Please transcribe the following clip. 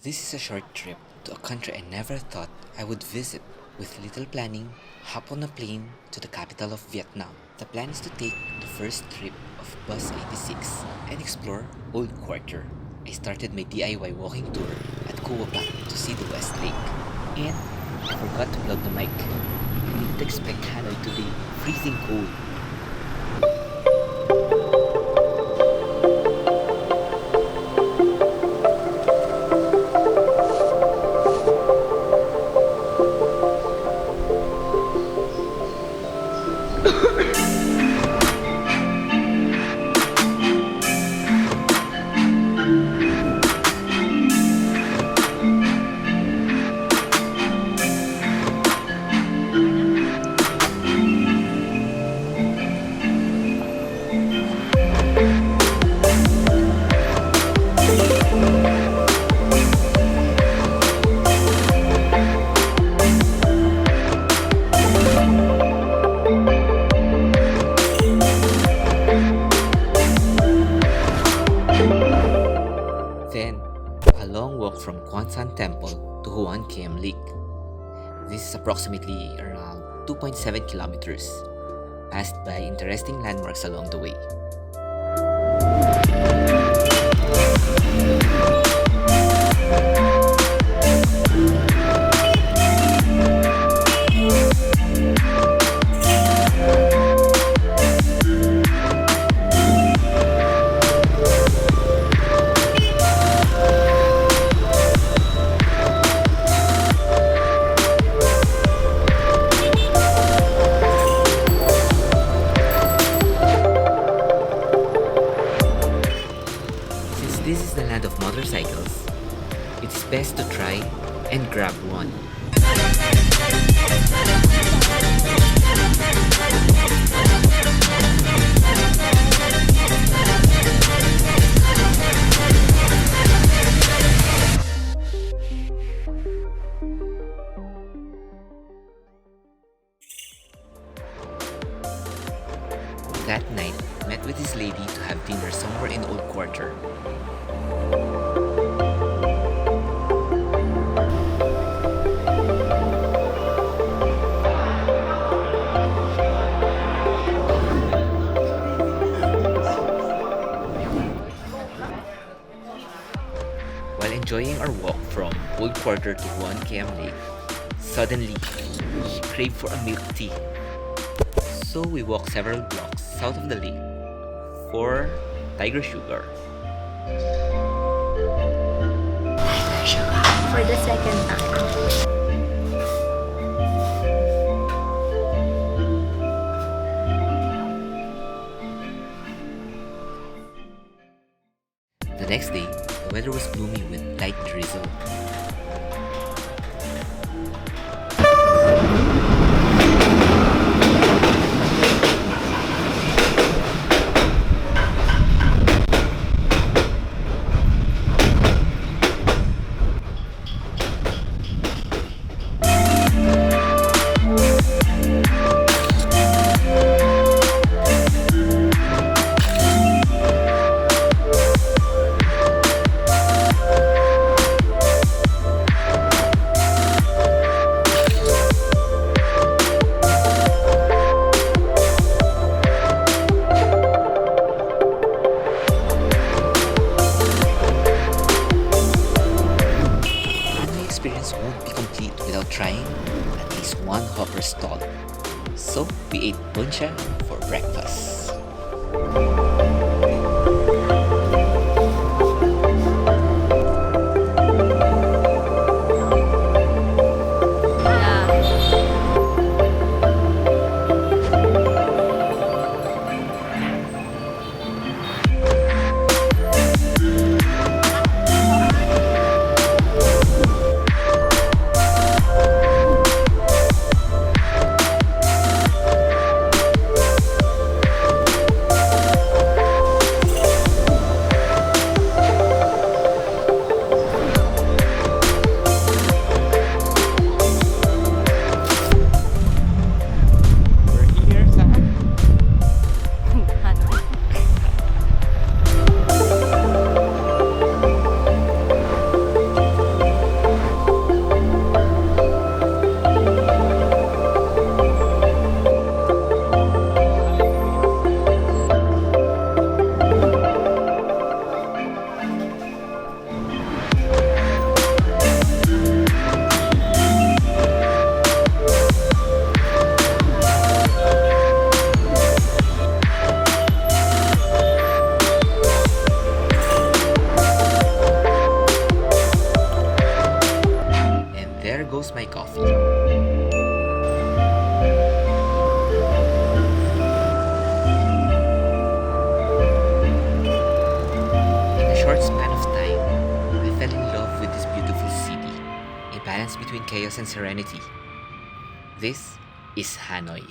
This is a short trip to a country I never thought I would visit. With little planning, hop on a plane to the capital of Vietnam. The plan is to take the first trip of Bus 86 and explore Old Quarter. I started my DIY walking tour at Coa Pac to see the West Lake. And I forgot to plug the mic. I didn't expect Hanoi to be freezing cold. Then, a long walk from San Temple to Kiem Lake. This is approximately around 2.7 kilometers, passed by interesting landmarks along the way. Since this is the land of motorcycles, it's best to try and grab one. That night, met with this lady to have dinner somewhere in Old Quarter. While enjoying our walk from Old Quarter to Kiem Lake, suddenly, she craved for a milk tea. So we walked several blocks south of the lake for Tiger Sugar. For the second time. The next day, the weather was gloomy with light drizzle. Experience won't be complete without trying at least one hawker stall. So we ate Bun Cha for breakfast. chaos and serenity. This is Hanoi.